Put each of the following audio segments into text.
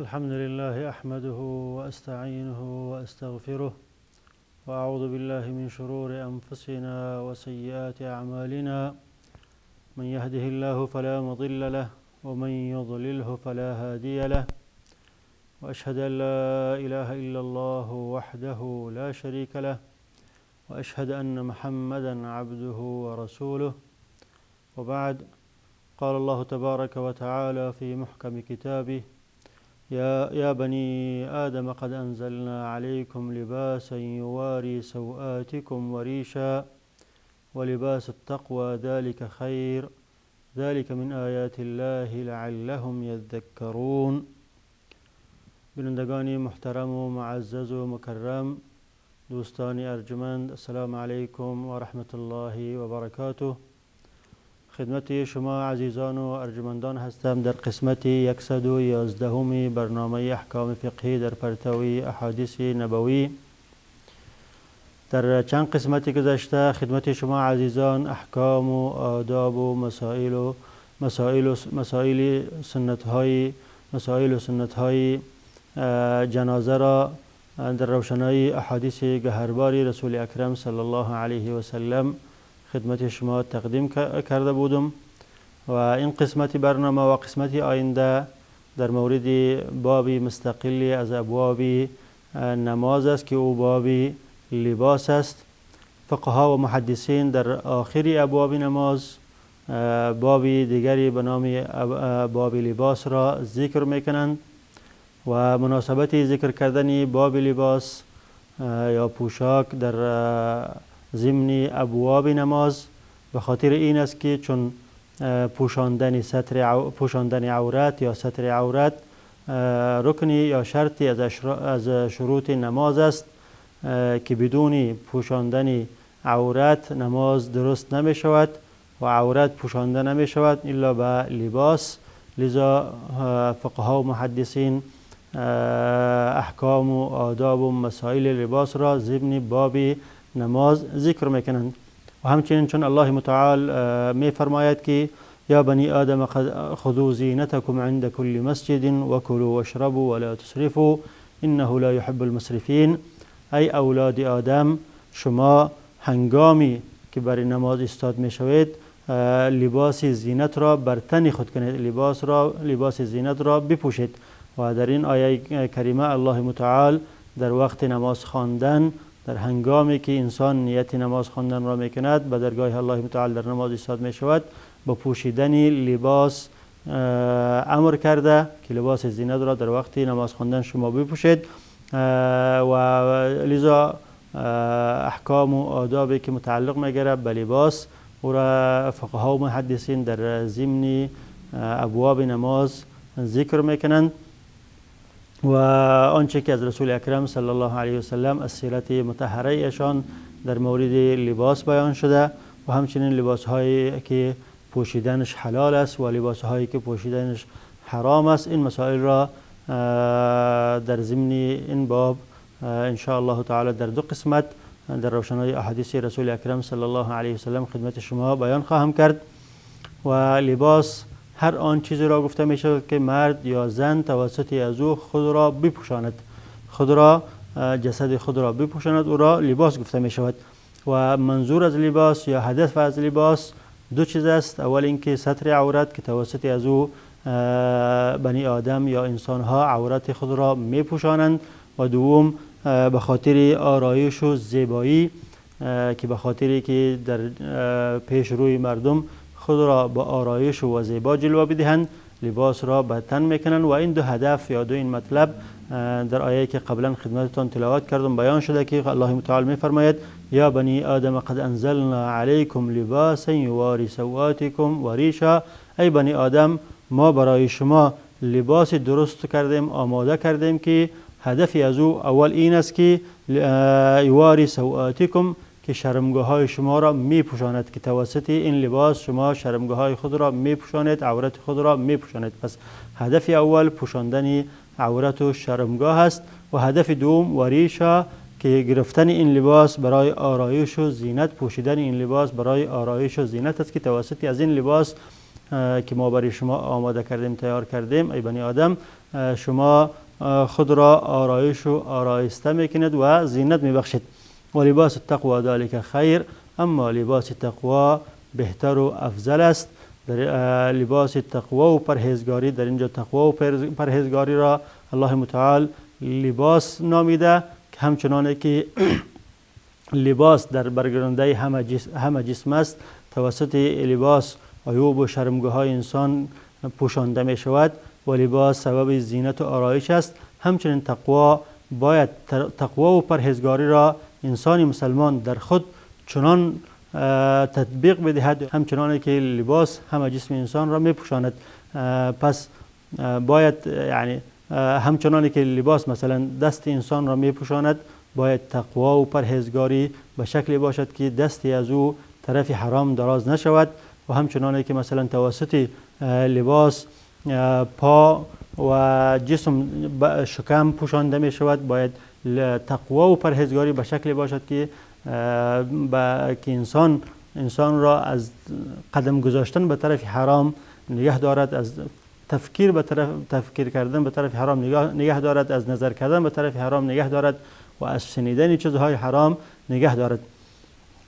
الحمد لله أحمده وأستعينه وأستغفره وأعوذ بالله من شرور أنفسنا وسيئات أعمالنا من يهده الله فلا مضل له ومن يضلله فلا هادي له وأشهد أن لا إله إلا الله وحده لا شريك له وأشهد أن محمدا عبده ورسوله وبعد. قال الله تبارك وتعالى في محكم كتابه: يا بني آدم قد أنزلنا عليكم لباسا يواري سوآتكم وريشا ولباس التقوى ذلك خير ذلك من آيات الله لعلهم يذكرون. بینندگان محترم و معزز و مکرم، دوستان ارجمند، السلام علیکم و رحمت الله و برکاته. خدمت شما عزیزان و ارجمندان هستم در قسمت 111 برنامه احکام فقهی در پرتوی احادیث نبوی. در چند قسمت گذشته خدمت شما عزیزان احکام و آداب و مسائل سنت های جنازه را در روشنایی احادیث گهرباری رسول اکرم صلی الله علیه و سلم خدمت شما تقدیم کرده بودم و این قسمت برنامه و قسمت آینده در مورد بابی مستقلی از ابواب نماز است که او باب لباس است. فقها و محدثین در آخر ابواب نماز باب دیگری به نام باب لباس را ذکر میکنند و مناسبت ذکر کردن باب لباس یا پوشاک در ضمن ابواب نماز به خاطر این است که چون پوشاندن عورت یا ستر عورت رکنی یا شرطی از شروط نماز است که بدون پوشاندن عورت نماز درست نمی شود و عورت پوشانده نمی شود الا به لباس. لذا فقها و محدثین احکام و آداب و مسائل لباس را ضمن باب نماز ذکر میکنند. و همچنین چون الله متعال می فرماید که یا بنی آدم خذوا زینتکم عند كل مسجد وكلوا واشربوا ولا تسرفوا انه لا يحب المسرفین. ای اولاد آدم، شما هنگامی که برای نماز ایستاد می شوید لباس زینت را بر تن خود کنید، لباس زینت را بپوشید. و در این آیه کریمه الله متعال در وقت نماز خواندن، در هنگامی که انسان نیت نماز خواندن را میکند به درگاه الله متعال در نماز ایستاد می شود با پوشیدن لباس امر کرده که لباس زینت را در وقت نماز خواندن شما بپوشید. و لذا احکام و آدابی که متعلق میگیره به لباس او را فقها و محدثین در ضمن ابواب نماز ذکر میکنند و آنچه که از رسول اکرم صلی الله علیه و سلم از سیرت مطهره ایشان در مورد لباس بیان شده و همچنین لباس هایی که پوشیدنش حلال است و لباس هایی که پوشیدنش حرام است، این مسائل را در ضمن این باب ان شاء الله تعالی در دو قسمت در روشنایی احادیث رسول اکرم صلی الله علیه و سلم خدمت شما بیان خواهم کرد. و لباس هر آن چیزی را گفته می شود که مرد یا زن توسط از او خود را بپوشاند، جسد خود را بپوشاند، او را لباس گفته می شود. و منظور از لباس یا هدف از لباس دو چیز است. اول اینکه ستر عورت که توسط از او بنی آدم یا انسان ها عورت خود را می پوشانند و دوم به خاطر آرایش و زیبایی که به خاطری که در پیش روی مردم خود را با آرایش و زیبا جلوه بدهند لباس را به تن میکنند. و این دو هدف یا دو این مطلب در آیه که قبلا خدمتتان تلاوت کردم بیان شده که الله متعال میفرماید یا بنی آدم قد انزلنا علیکم لباسا یواری سوآتکم و ریشا. ای بنی آدم، ما برای شما لباس درست کردیم، آماده کردیم که هدفی از او اول این است که یواری سوآتکم که شرمگاه های شما را می پوشاند، که توسط این لباس شما شرمگاه های خود را می پوشانید، عورت خود را می پوشانید. پس هدف اول پوشاندن عورت و شرمگاه است و هدف دوم وریشا که گرفتن این لباس برای آرایش و زینت، پوشیدن این لباس برای آرایش و زینت است که توسط از این لباس که ما برای شما آماده کردیم، تیار کردیم. ای بنی آدم، شما خود را آرایش و آرایسته میکنید و زینت میبخشید. و لباس التقوی ذلك خیر، اما لباس تقوا بهتر و افضل است. در لباس تقوا و پرهیزگاری، در اینجا تقوا و پرهیزگاری را الله متعال لباس نامیده، که همچنانه که لباس در برگرانده همه جسم است، توسط لباس عیوب و شرمگاه‌های انسان پوشانده می شود و لباس سبب زینت و آرایش است. همچنین تقوا و پرهیزگاری را انسان مسلمان در خود چنان تطبیق بدهد، همچنانه که لباس همه جسم انسان را می پوشاند. پس باید یعنی همچنانه که لباس مثلا دست انسان را می پوشاند، باید تقوا و پرهیزگاری به شکلی باشد که دستی از او طرف حرام دراز نشود، و همچنانه که مثلا توسط لباس پا و جسم شکم پوشانده می شود، باید تقوا و پرهیزگاری به شکلی باشد که انسان را از قدم گذاشتن به طرف حرام نگه دارد، از تفکیر کردن به طرف حرام نگه دارد، از نظر کردن به طرف حرام نگه دارد و از شنیدن چیزهای حرام نگه دارد.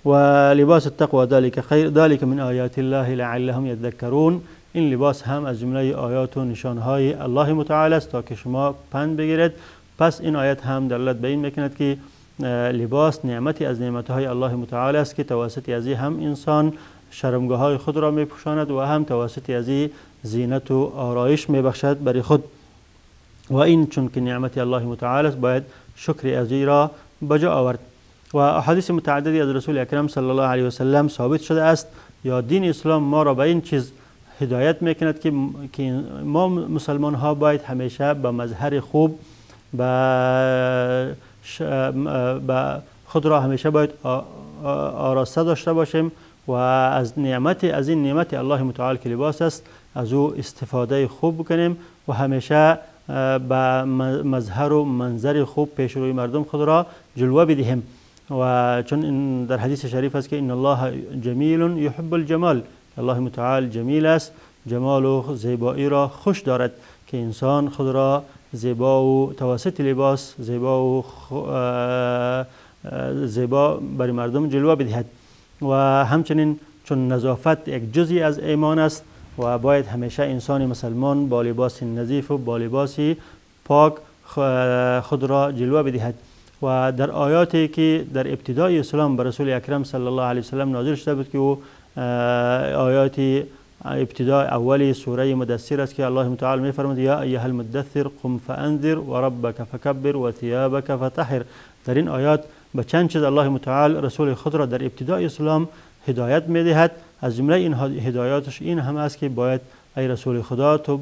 و لباس التقوى ذلك خیر، ذلك من آیات الله لعلهم یذکرون. این لباس هم از جمله آیات و نشانهای الله متعال است تا که شما پند بگیرید. پس این آیت هم دلالت به این میکند که لباس نعمتی از نعمتهای الله متعال است که توسط ازی هم انسان شرمگاه‌های خود را میپوشاند و هم توسط ازی زینت و آرایش میبخشد برای خود. و این چون که نعمت الله متعال است، باید شکر ازی را بجا آورد. و احادیث متعددی از رسول اکرم صلی الله علیه و سلم ثابت شده است، یا دین اسلام ما را به این چیز هدایت میکند که ما مسلمان ها باید همیشه به مظهر خوب، به خود را همیشه باید آراسته داشته باشیم و از این نعمت الله متعال که لباس است از او استفاده خوب بکنیم و همیشه به مظهر و منظر خوب پیش روی مردم خود را جلوه بدهیم. و چون در حدیث شریف است که ان الله جمیل یحب الجمال، الله متعال جمیل است، جمال و زیبایی را خوش دارد که انسان خود را زیبا و توسط لباس زیبا برای مردم جلوه بدهد. و همچنین چون نظافت یک جزئی از ایمان است و باید همیشه انسان مسلمان با لباس نظیف و با لباس پاک خود را جلوه بدهد. و در آیاتی که در ابتدای اسلام بر رسول اکرم صلی الله علیه و سلم نازل شده بود که او آیاتی ابتدای اولی سوره مدثر است که الله متعال می‌فرماید یا ایها المدثر قم فانذر و ربک فکبر و ثیابک فطهر. در این آیات به چند چیز الله متعال رسول خود را در ابتدای اسلام هدایت می‌دهد. از جمله این هدایاتش این هم است که باید ای رسول خدا تو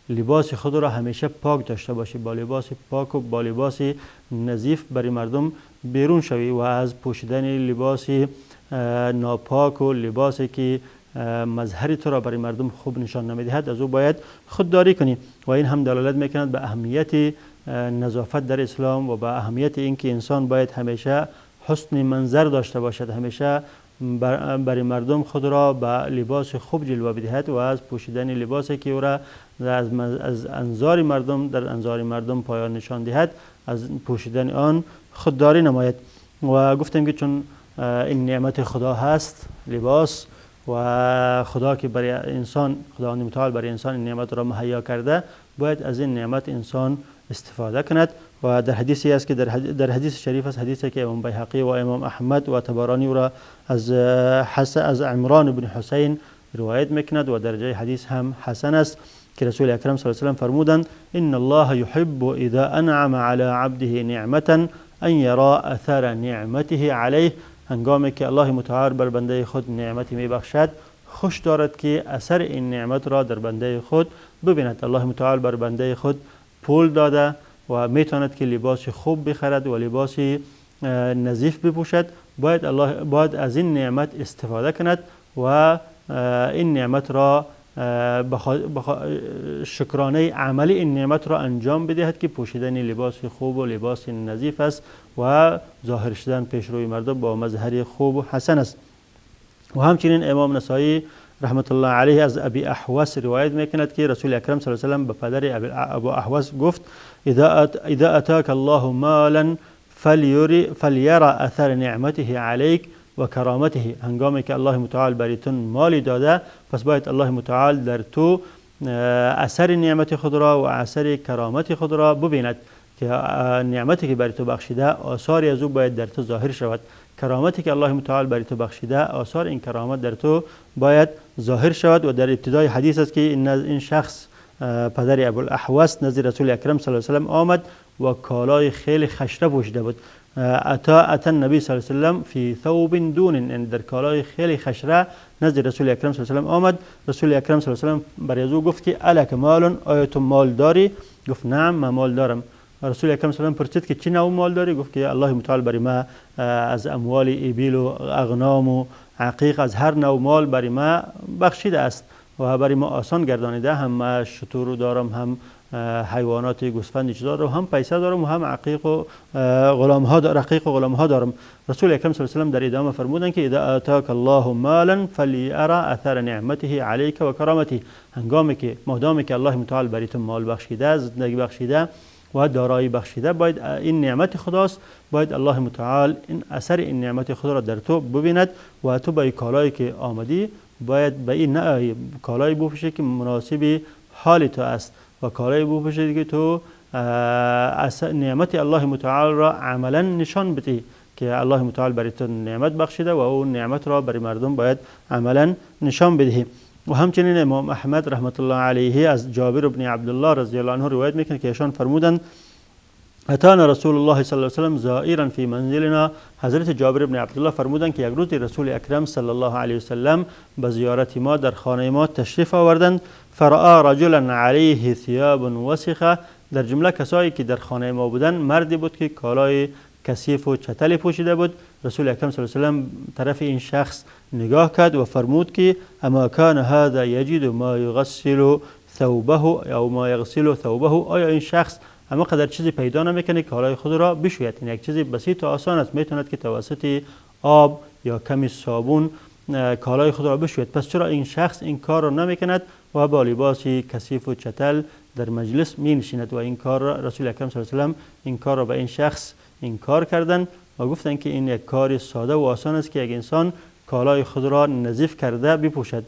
لباس خود را همیشه پاک داشته باشی، با لباس پاک و با لباس نظیف برای مردم بیرون شوی و از پوشیدن لباس ناپاک و لباسی که مظهر تو را برای مردم خوب نشان نمیدهد از او باید خودداری کنی. و این هم دلالت میکند به اهمیت نظافت در اسلام و به اهمیت اینکه انسان باید همیشه حسن منظر داشته باشد، همیشه برای مردم خود را به لباس خوب جلوه بدهد و از پوشیدن لباسی که او را از انظار مردم پایان نشان دهد از پوشیدن آن خودداری نماید. و گفتیم که چون این نعمت خدا هست لباس و خدا که برای انسان، خداوند متعال برای انسان این نعمت را مهیا کرده، باید از این نعمت انسان استفاده کند. و در حدیثی است که در حدیث شریف است، حدیثی که امام بیهقی و امام احمد و طبرانی او را از عمران بن حسین روایت میکند و درجه حدیث هم حسن است که رسول اکرم صلی الله علیه و سلم فرمودند ان الله يحب اذا انعم على عبده نعمة ان یرا اثر نعمته علیه. هنگامی که الله متعال بر بنده خود نعمتی میبخشد، خوش دارد که اثر این نعمت را در بنده خود ببیند. الله متعال بر بنده خود پول داده و میتواند که لباس خوب بخرد و لباس نظیف بپوشد، باید از این نعمت استفاده کند و این نعمت را شکرانه عملی این نعمت را انجام بدهد که پوشیدن لباس خوب و لباس نظیف است و ظاهر شدن پیش روی مردم با مظهر خوب و حسن است. و همچنین امام نسائی رحمت الله علیه از ابی احوص روایت میکند که رسول اکرم صلی الله علیه و سلم به پدر ابو احوص گفت اذا اتاک الله مالا فلیرى اثر نعمته علیک و کرامته. هنگامی که الله متعال برایتون مالی داده، پس باید الله متعال در تو اثر نعمت خود را و اثر کرامت خود را ببیند، که نعمتی که برای تو بخشیده آثاری از او باید در تو ظاهر شود. کرامتی که الله متعال برای تو بخشیده، آثار این کرامت در تو باید ظاهر شود. و در ابتدای حدیث است که این شخص پدر ابوالاحوص نزد رسول اکرم صلی الله علیه و سلم آمد و کالای خیلی خشره پوشیده بود. اتی النبی صلی الله علیه و سلم فی ثوب دون، یعنی در کالای خیلی خشره نزد رسول اکرم صلی الله علیه و سلم آمد. رسول اکرم صلی الله علیه و سلم برای او گفت که الک مال، آیا تو مال داری؟ گفت نعم، من مال دارم. رسول اکرم صلی الله علیه و سلم پرسید که چه نوع مال داری؟ گفت که الله متعال برای ما از اموال ابل و اغنام و عقیق، از هر نوع مال برای ما بخشیده است و برای ما آسان گردانیده. هم شتر دارم، هم حیوانات گوسفند چیزا دارم، هم پیسه دارم و هم عقیق و غلام ها دارم. رسول اکرم صلی الله علیه و سلم در ادامه فرمودند که اذا اتاک الله مالا فلیرى اثر نعمته علیک و کرامته. هنگامی که مادامی که الله متعال برای تو مال بخشیده، زندگی بخشیده و دارایی بخشیده، باید این نعمت خداست، باید الله متعال این اثر این نعمت خدا را در تو ببیند و تو با کالایی که آمدی باید به این کالای بپوشی که مناسب حال تو است و کالای بپوشی که تو نعمت الله متعال را عملا نشان بدی، که الله متعال برای تو نعمت بخشیده و اون نعمت را برای مردم باید عملا نشان بدهی. و همچنین امام احمد رحمت الله علیه از جابر بن عبدالله رضی الله عنه روایت میکنه که ایشان فرمودند اتانا رسول الله صلی الله علیه و سلم زائرا فی منزلنا. حضرت جابر بن عبدالله فرمودند که یک روز رسول اکرم صلی الله علیه و سلم به زیارت ما در خانه ما تشریف آوردند. فرآ رجلا علیه ثیاب وسخه. در جمله کسایی که در خانه ما بودند مردی بود که کالای کثیف و چتل پوشیده بود. رسول اکرم صلی الله علیه و سلم طرف این شخص نگاه کرد و فرمود که اما کان هذا یجد ما یغسل ثوبه او ما یغسل ثوبه. آیا این شخص اما قدر چیزی پیدا نمیکنه که کالای خود را بشوید؟ این یک چیزی بسیط و آسان است، میتوند که توسط آب یا کمی صابون کالای خود را بشوید. پس چرا این شخص این کار را نمیکند و با لباسی کثیف و چتل در مجلس می نشیند؟ و این کار را رسول اکرم صلی الله علیه و سلم این کار را به این شخص این کار کردند و گفتند که این یک کار ساده و آسان است که یک انسان کالای خود را نظیف کرده بپوشد،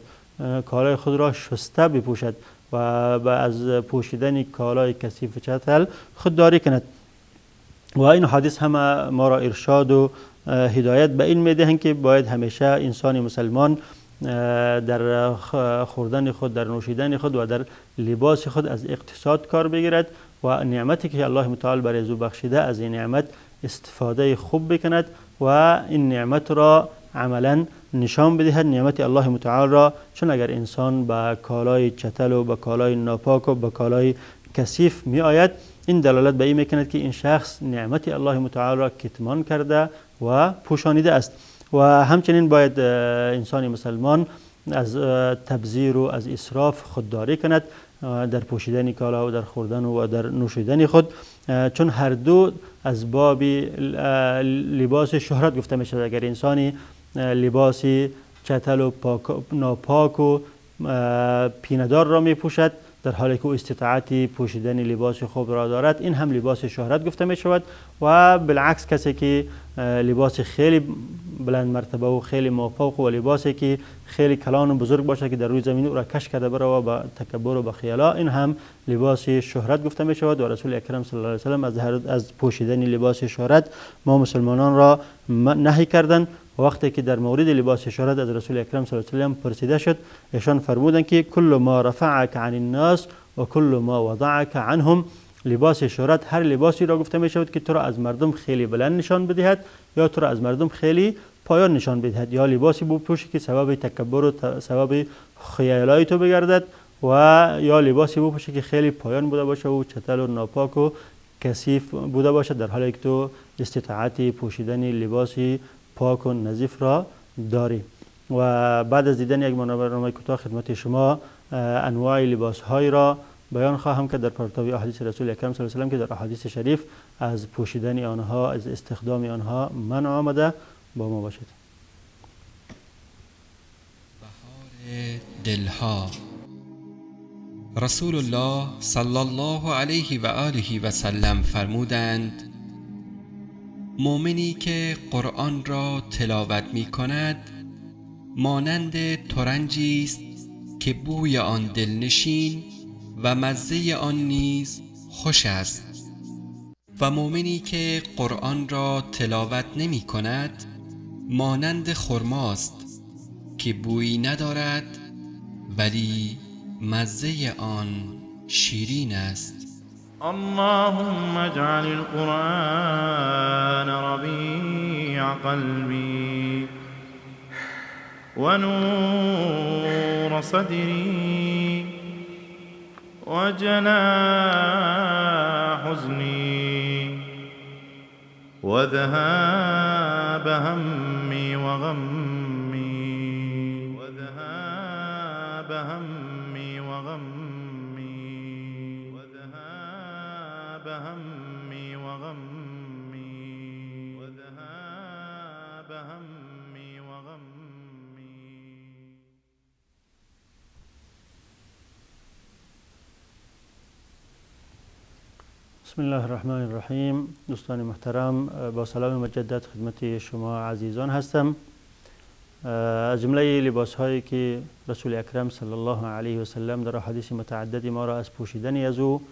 کالای خود را شسته بپوشد و از پوشیدن کالای کثیف و چتل خودداری کند. و این حدیث همه ما را ارشاد و هدایت به این میدهند که باید همیشه انسان مسلمان در خوردن خود، در نوشیدن خود و در لباس خود از اقتصاد کار بگیرد و نعمتی که الله متعال برای او بخشیده از این نعمت استفاده خوب بکند و این نعمت را عملا نشان بدهد، نعمت الله متعال را. چون اگر انسان با کالای چتل و با کالای ناپاک و با کالای کثیف می آید، این دلالت به این میکند که این شخص نعمت الله متعال را کتمان کرده و پوشانیده است. و همچنین باید انسان مسلمان از تبذیر و از اسراف خودداری کند در پوشیدن کالا و در خوردن و در نوشیدن خود، چون هر دو از باب لباس شهرت گفته می شود. اگر انسانی لباسی چتل و ناپاک و پیندار را می پوشد در حالی که او استطاعت پوشیدن لباس خوب را دارد، این هم لباس شهرت گفته می شود. و بالعکس کسی که لباس خیلی بلند مرتبه و خیلی مافوق و لباسی که خیلی کلان و بزرگ باشه که در روی زمین او را کش کرده بره و با تکبر و با خیالا، این هم لباس شهرت گفته می شود. و رسول اکرم صلی الله علیه و سلم از پوشیدن لباس شهرت ما مسلمانان را نهی کردند. وقتی که در مورد لباس شهرت از رسول اکرم صلی الله علیه و سلم پرسیده شد، ایشان فرمودند که کل ما رفعک عن الناس و کل ما وضعک عنهم. لباس شهرت هر لباسی را گفته می شود که تو را از مردم خیلی بلند نشان بدهد یا تو را از مردم خیلی پایان نشان بدهد، یا لباسی بپوشی که سبب تکبر و سبب خیالای تو بگردد، و یا لباسی بپوشی که خیلی پایان بوده باشه و چتل و ناپاک و کثیف بوده باشه، در حالی که تو استطاعت پوشیدن لباسی پاک و نظیف را داری. و بعد از دیدن یک برنامه کوتاه خدمت شما انواع لباس های را بیان خواهم که در پرتو احادیث رسول اکرم صلی الله علیه و سلم که در احادیث شریف از پوشیدن آنها، از استخدام آنها منع آمده. با ما باشید. دلها. رسول الله صلی الله علیه و آله و سلم فرمودند: مؤمنی که قرآن را تلاوت می کند مانند ترنجی است که بوی آن دلنشین و مزه آن نیز خوش است، و مؤمنی که قرآن را تلاوت نمی کند مانند خرماست که بویی ندارد ولی مزه آن شیرین است. اللهم اجعل القرآن ربيع قلبي ونور صدري وجلاء حزني وذهاب همي وغمي وذهاب همي وغمي وذهاب همي وغمي وذهاب همي وغمي. بسم الله الرحمن الرحیم. دوستان محترم، با سلام مجدد خدمت شما عزیزان هستم. از جمله لباس هایی که رسول اکرم صلی الله علیه و سلم در احادیث متعددی ما را از پوشیدن از او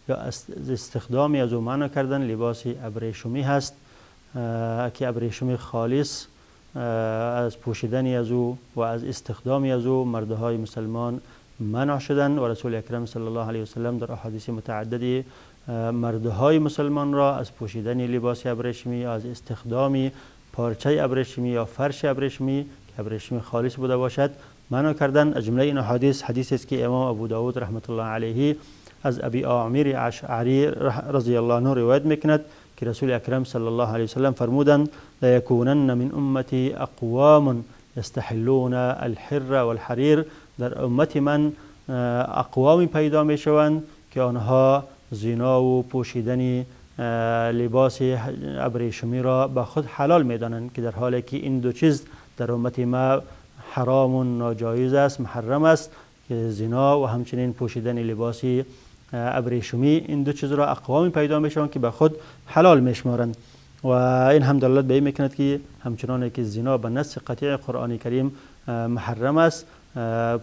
یا از استخدام از او منع کردن لباس ابریشمی هست که ابریشمی خالص از پوشیدن از او و از استخدام از او مردهای مسلمان منع شدن و رسول اکرم صلی الله علیه و سلم در احادیث متعددی مردهای مسلمان را از پوشیدن لباس ابریشمی، از استخدام پارچه ابریشمی یا فرش ابریشمی که ابریشمی خالص بوده باشد منع کردن. از جمله این حدیث است که امام ابو داود رحمت الله علیه از ابی عامر اشعری رضی الله عنه روایت میکند که رسول اکرم صلی الله علیه وسلم فرمودند: لا یکونن من امتی اقوام یستحلون الحر والحریر. در امت من اقوامی پیدا میشوند که آنها زنا و پوشیدن لباس ابریشمی را به خود حلال میدانند، که در حالی که این دو چیز در امت ما حرام و ناجایز است، محرم است، که زنا و همچنین پوشیدن لباس ابریشمی، این دو چیز را اقوامی پیدا میشوند که به خود حلال میشمارند. و این هم دلالت به این میکند که همچنان که زنا به نص قطعی قرآن کریم محرم است،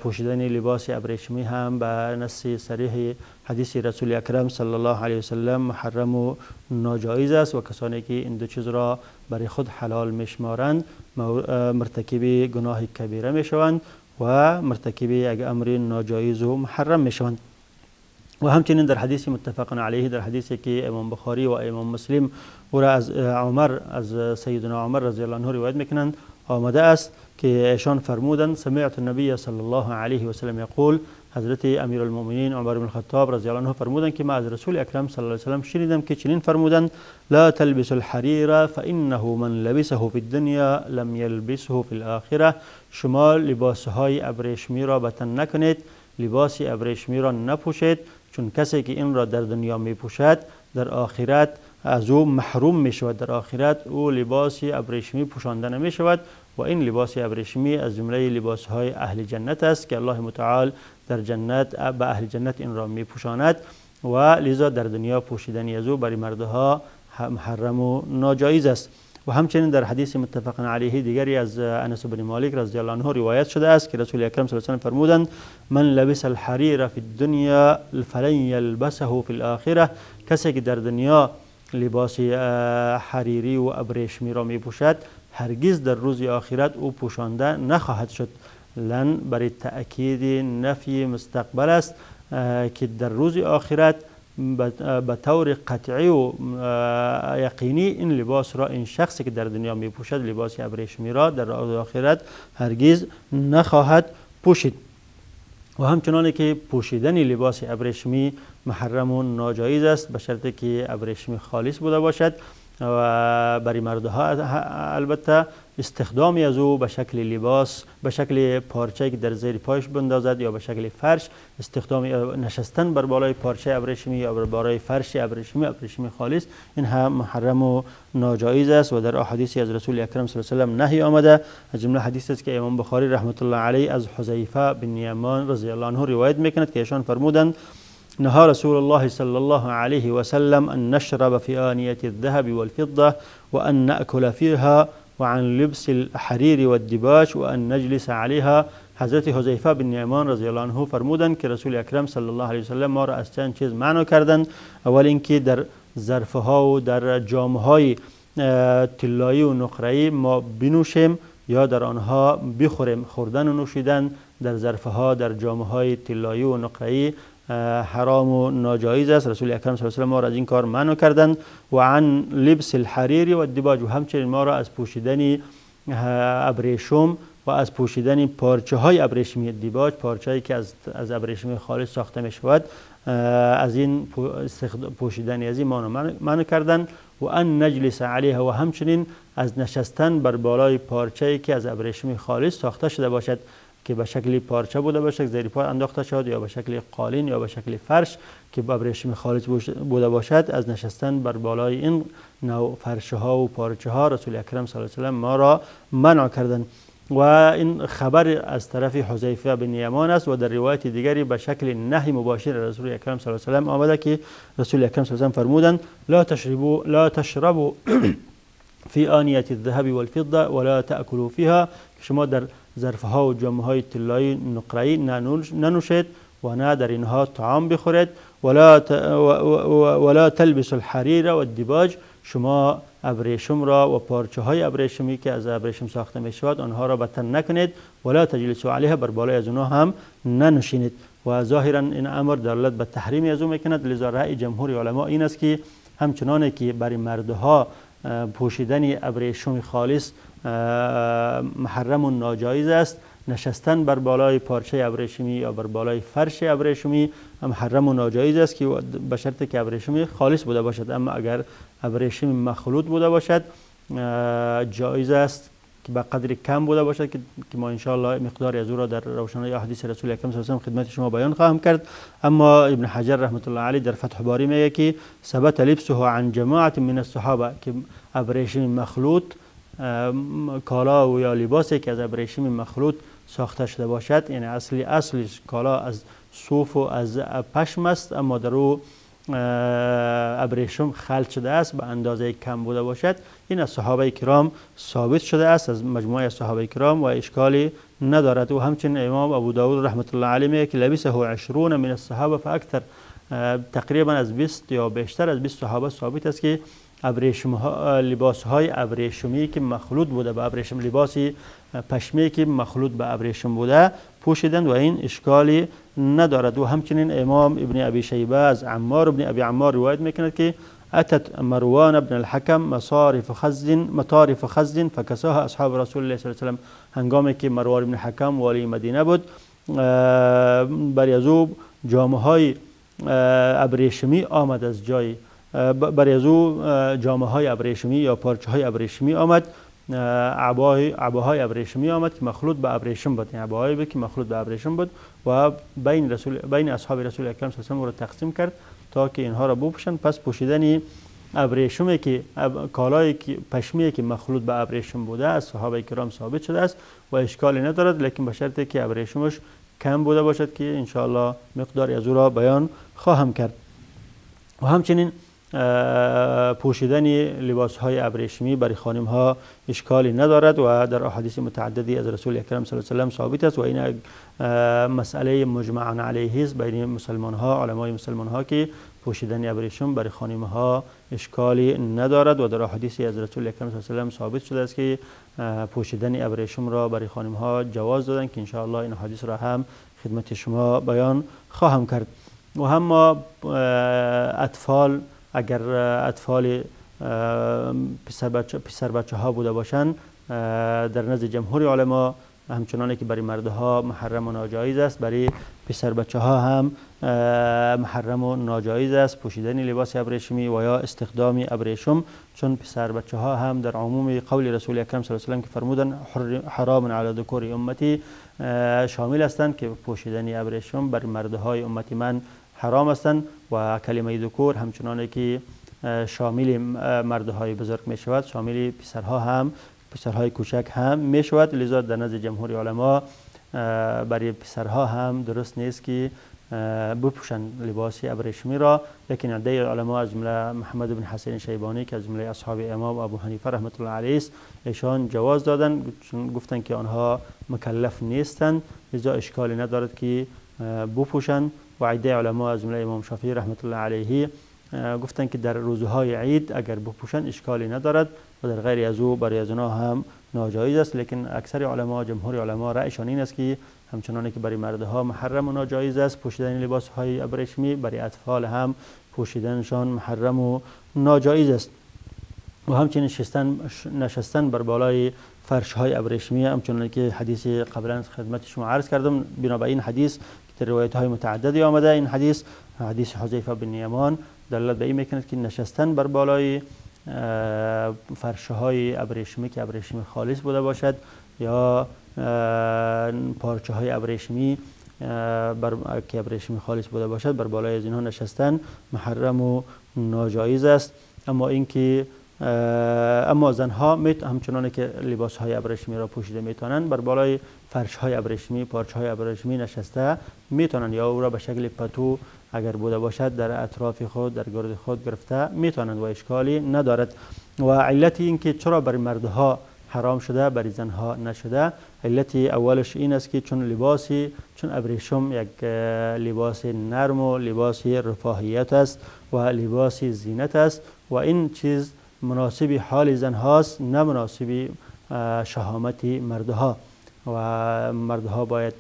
پوشیدن لباس ابریشمی هم به نص صریح حدیث رسول اکرم صلی الله علیه وسلم محرم و ناجایز است، و کسانی که این دو چیز را برای خود حلال میشمارند مرتکب گناه کبیره میشوند و مرتکب یک امر ناجایز و محرم میشوند. و همچنین در حدیث متفق علیه، در حدیثی که امام بخاری و امام مسلم او را از سیدنا عمر رضی الله عنه روایت میکنند، آمده است که ایشان فرمودند: سمعت النبی صلی الله علیه و سلم یقول. حضرت امیر المؤمنین عمر بن الخطاب رضی الله عنه فرمودند که ما از رسول اکرم صلی الله علیه و سلم شنیدم که چنین فرمودند: لا تلبس الحریر فانه من لبسه فی الدنیا لم یلبسه فی الاخره. شما لباس های ابریشمی را به تن نکنید، لباس ابریشمی را نپوشید، چون کسی که این را در دنیا می پوشد در آخرت از او محروم می شود، در آخرت او لباس ابریشمی پوشانده نمی شود. و این لباس ابریشمی از جمله لباس های اهل جنت است که الله متعال در جنت به اهل جنت این را می پوشاند، و لذا در دنیا پوشیدن از او برای مردها محرم و ناجایز است. و همچنین در حدیث متفق علیه دیگری از انس بن مالک رضی الله عنه روایت شده است که رسول اکرم صلی الله علیه و سلم فرمودند: من لبس الحریر فی الدنیا فلن یلبسه فی الاخره. کسی که در دنیا لباس حریری و ابریشمی را می پوشد هرگز در روز آخرت او پوشانده نخواهد شد. لن برای تأکید نفی مستقبل است که در روز آخرت به طور قطعی و یقینی این لباس را این شخصی که در دنیا می پوشد لباس ابریشمی را در روز آخرت هرگز نخواهد پوشید. و همچنانه که پوشیدن لباس ابریشمی محرم و ناجایز است به شرطی که ابریشمی خالص بوده باشد. و برای مردها البته استخدامی از او به شکل لباس، به شکل پارچه که در زیر پایش بندازد یا به شکل فرش، استخدام نشستن بر بالای پارچه ابریشمی یا بر بالای فرش ابریشمی خالص، این هم محرم و ناجایز است و در احادیث از رسول اکرم صلی الله علیه و آله نهی آمده. از جمله حدیث است که امام بخاری رحمت الله علیه از حذیفه بن یمان رضی الله عنه روایت میکند که ایشان فرمودند نهى رسول الله صلى الله عليه وسلم أن نشرب في آنية الذهب والفضة وأن نأكل فيها وعن لبس الحرير والدباج وأن نجلس عليها. حضرت حذیفه بن یمان رضی الله عنه فرمودند که رسول اکرم صلی الله علیه و سلم ما را از چند چیز منع کردند. اول اینکه در ظرفها و در جامهای طلایی و نقره‌ای ما بنوشیم یا در آنها بخوریم. خوردن و نوشیدن در ظرفها در جامهای طلایی و نقره‌ای حرام و ناجایز است. رسول اکرم صلی الله علیه و آله ما را از این کار منع کردند. و عن لبس الحریر و الدباج، و همچنین ما را از پوشیدن ابریشم و از پوشیدن پارچه های ابریشمی. دیباج پارچه‌ای که از ابریشم خالص ساخته می شود، از این پوشیدن از این منع کردند. و ان نجلس علیها، و همچنین از نشستن بر بالای پارچه‌ای که از ابریشم خالص ساخته شده باشد، که به شکل پارچه بوده باشد زیر پای انداخته شد، یا به شکل قالین یا به شکل فرش که با ابریشم خالص بوده باشد. از نشستن بر بالای این نوع فرشه ها و پارچه ها رسول اکرم صلی الله علیه و آله ما را منع کردند. و این خبر از طرف حذیفه بن یمان است و در روایت دیگری به شکل نهی مباشر رسول اکرم صلی الله علیه و آله آمده که رسول اکرم صلی الله علیه و آله فرمودند لا تشربوا في آنية الذهب والفضة ولا تأكلوا فيها، شما در ظرفها و جامهای طلایی نقره‌ای ننوشید و نه در اینها طعام بخورید. ولا تلبس الحریر و الدباج، شما ابریشم را و پارچه های ابریشمی که از ابریشم ساخته می شود آنها را به تن نکنید. ولا تجلسوا علیها، بر بالای از آنها هم ننشینید. و ظاهرا این امر دلالت به تحریم از او میکند. لذا رأی جمهور علما این است که همچنانه که برای مردها پوشیدن ابریشم خالص محرم و ناجایز است، نشستن بر بالای پارچه ابریشمی یا بر بالای فرش ابریشمی محرم و ناجایز است، که به شرطی که ابریشم خالص بوده باشد. اما اگر ابریشم مخلوط بوده باشد جایز است که به قدر کم بوده باشد، که ما ان شاء الله مقداری از او را در روشنایی احادیث رسول اکرم صلی الله علیه و آله خدمت شما بیان خواهم کرد. اما ابن حجر رحمت الله علیه در فتح باری میگه که ثبت لبسه عن جماعت من الصحابه، که ابریشم مخلوط کالا و یا لباسی که از ابریشم مخلوط ساخته شده باشد، یعنی اصلش کالا از صوف و از پشم است، اما در او ابریشم خلط شده است به اندازه کم بوده باشد، این از صحابه کرام ثابت شده است، از مجموعه صحابه کرام، و اشکالی ندارد. و همچنین امام ابو داود رحمت الله علیه میگه که لبسه 20 من الصحابه فاکثر، تقریبا از 20 یا بیشتر از 20 صحابه ثابت است که لباس های ابریشمی که مخلوط بوده به ابریشم، لباسی پشمی که مخلوط به ابریشم بوده پوشیدند و این اشکالی ندارد. و همچنین امام ابن ابی شیبه از عمار ابن ابی عمار روایت میکند که اتت مروان ابن الحکم مطارف خز فکساها اصحاب رسول الله صلی الله علیه و آله. هنگامی که مروان ابن الحکم والی مدینه بود، بر از او جامه های ابریشمی آمد، از جای برای از او جامه های ابریشمی یا پارچه های ابریشمی آمد، عباهای ابریشمی آمد که مخلوط به ابریشم بود، یعنی عباهایی بود که مخلوط به ابریشم بود و بین اصحاب رسول اکرم صلی الله علیه و آله را تقسیم کرد تا که اینها را بپوشند. پس پوشیدن ابریشمی که کالای پشمی که مخلوط به ابریشم بوده از صحابه کرام ثابت شده است و اشکالی ندارد، لیکن به شرطی که ابریشمش کم بوده باشد که ان شاء الله مقداری از او را بیان خواهم کرد. و همچنین پوشیدن لباس های ابریشمی برای خانم ها اشکالی ندارد و در احادیث متعددی از رسول اکرم صلی الله علیه و آله ثابت است و این مسئله مجمع علیه است بین مسلمان ها، علمای مسلمان ها، که پوشیدن ابریشم برای خانم ها اشکالی ندارد و در احادیث از رسول اکرم صلی الله علیه و آله ثابت شده است که پوشیدن ابریشم را برای خانم ها جواز دادن، که ان شاء الله این احادیث را هم خدمت شما بیان خواهم کرد. و هم اطفال، اگر اطفال پسر بچه ها بوده باشند، در نزد جمهور علما همچنانه که برای مردها محرم و ناجایز است، برای پسر بچه ها هم محرم و ناجایز است پوشیدن لباس ابریشمی و یا استخدام ابریشم، چون پسر بچه ها هم در عموم قول رسول اکرم صلی الله علیه و آله که فرمودن حرام علی ذکور امتی شامل هستند که پوشیدن ابریشم بر مردهای امتی من حرام هستند و کلمه ذکور همچنانه که شامل مردهای بزرگ می شود شامل پسرها هم پسرهای کوچک هم می شود. لذا در نزد جمهور علما برای پسرها هم درست نیست که بپوشند لباس ابریشمی را، لیکن عده علما از جمله محمد بن حسین شیبانی که از جمله اصحاب امام ابو حنیفه رحمت الله علیه است ایشان جواز دادن، گفتن که آنها مکلف نیستند لذا اشکالی ندارد که بپوشند. و عده علما از جمله امام شافعی رحمت الله علیه گفتن که در روزهای عید اگر بپوشند اشکالی ندارد و در غیر از او برای از آنها هم ناجایز است، لیکن اکثر علما جمهور علما رأیشان این است که همچنانه که برای مردها محرم و ناجایز است پوشیدن لباس های ابریشمی، برای اطفال هم پوشیدنشان محرم و ناجایز است. و همچنین نشستن بر بالای فرش های ابریشمی همچنانه که حدیث قبلا خدمت شما عرض کردم، بنابراین این حدیث که در روایت های متعددی آمده، این حدیث حذیفه بن یمان دلالت به این میکند که نشستن بر بالای فرش های ابریشمی که ابریشمی خالص بوده باشد یا پارچه های ابریشمی که ابریشمی خالص بوده باشد بر بالای از اینها نشستن محرم و ناجایز است. اما زنها همچنان که لباس های ابریشمی را پوشیده میتونند بر بالای فرش های ابریشمی پارچه های ابریشمی نشسته میتونند یا او را به شکل پتو اگر بوده باشد در اطراف خود در گرد خود گرفته میتونند و اشکالی ندارد. و علت این که چرا بر مردها حرام شده برای زنها نشده، علت اولش این است که چون ابریشم یک لباس نرم و لباس رفاهیت است و لباس زینت است و این چیز مناسب حال زنهاست نه مناسب شهامت مردها و مردها باید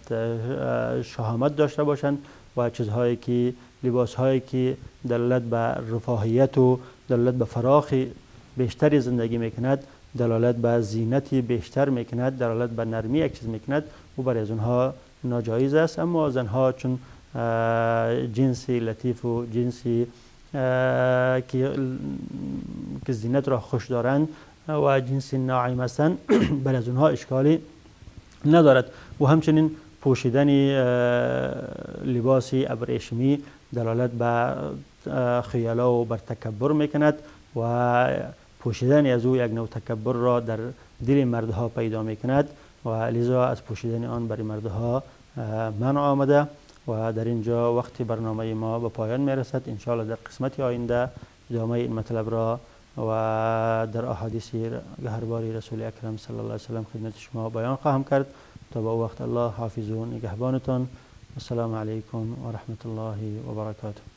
شهامت داشته باشند و چیزهایی که لباسهایی که دلالت به رفاهیت و دلالت به فراخ بیشتری زندگی میکند، دلالت به زینت بیشتر میکند، دلالت به نرمی یک چیز میکند و برای از اونها ناجایز است. اما زنها چون جنسی لطیف و جنسی که زینت را خوش دارند و جنسی ناعم هستند برای از اونها اشکالی ندارد. و همچنین پوشیدن لباس ابریشمی دلالت به خیالا و بر تکبر میکند و پوشیدن از او یک نوع تکبر را در دل مردها پیدا میکند و لذا از پوشیدن آن برای مردها منع آمده. و در اینجا وقتی برنامه ما به پایان میرسد، ان شاء الله در قسمت آینده ادامه این مطلب را و در احادیث گهرباری رسول اکرم صلی الله علیه و سلم خدمت شما بیان خواهم کرد. تا به وقت الله حافظ و نگهبانتان. السلام علیکم و رحمت الله و برکاته.